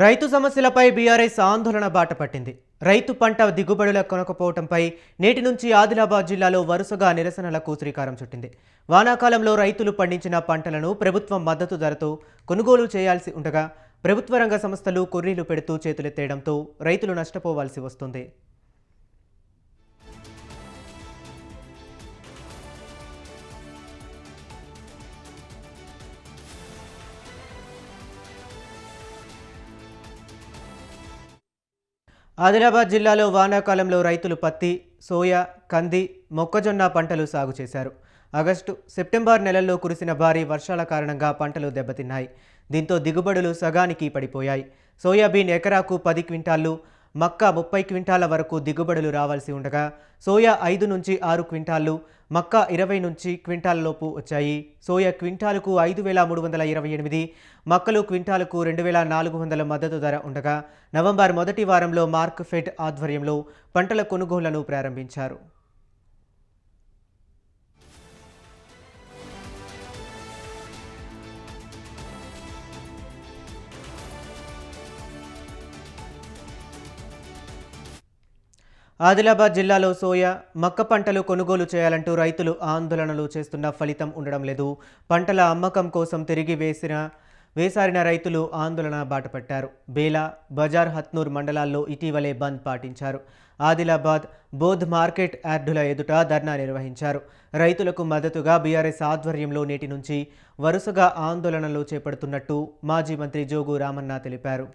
రైతు సమస్యలపై బీఆర్ఎస్ ఆందోళన బాట పట్టింది. రైతు పంట దిగుబడుల కొనకపోవడంపై నేటి నుంచి ఆదిలాబాద్ జిల్లాలో వరుసగా నిరసనలకు శ్రీకారం చుట్టింది. వానాకాలంలో రైతులు పండించిన పంటలను ప్రభుత్వం మద్దతు ధరతో కొనుగోలు చేయాల్సి ఉండగా ప్రభుత్వ రంగ సంస్థలు కొర్రీలు పెడుతూ చేతులెత్తేయడంతో రైతులు నష్టపోవాల్సి వస్తుంది. ఆదిలాబాద్ జిల్లాలో వానాకాలంలో రైతులు పత్తి, సోయా, కంది, మొక్కజొన్న పంటలు సాగు చేశారు. ఆగస్టు, సెప్టెంబర్ నెలల్లో కురిసిన భారీ వర్షాల కారణంగా పంటలు దెబ్బతిన్నాయి. దీంతో దిగుబడులు సగానికి పడిపోయాయి. సోయాబీన్ ఎకరాకు 10 క్వింటాళ్లు, మక్క 30 క్వింటాల వరకు దిగుబడులు రావాల్సి ఉండగా సోయా 5 నుంచి 6 క్వింటాళ్లు, మక్క 20 నుంచి క్వింటాల లోపు వచ్చాయి. సోయా క్వింటాలకు 5,328, మక్కలు క్వింటాలకు 2,400 మద్దతు ధర ఉండగా నవంబర్ మొదటి వారంలో మార్క్ ఫెడ్ ఆధ్వర్యంలో పంటల కొనుగోళ్లను ప్రారంభించారు. ఆదిలాబాద్ జిల్లాలో సోయా, మక్క పంటలు కొనుగోలు చేయాలంటూ రైతులు ఆందోళనలు చేస్తున్న ఫలితం ఉండడం లేదు. పంటల అమ్మకం కోసం తిరిగి వేసారిన రైతులు ఆందోళన బాటపట్టారు. బేలా, బజార్, హత్నూర్ మండలాల్లో ఇటీవలే బంద్ పాటించారు. ఆదిలాబాద్, బోధ్ మార్కెట్ యార్డుల ఎదుట ధర్నా నిర్వహించారు. రైతులకు మద్దతుగా బీఆర్ఎస్ ఆధ్వర్యంలో నేటి నుంచి వరుసగా ఆందోళనలు చేపడుతున్నట్టు మాజీ మంత్రి జోగు రామన్న తెలిపారు.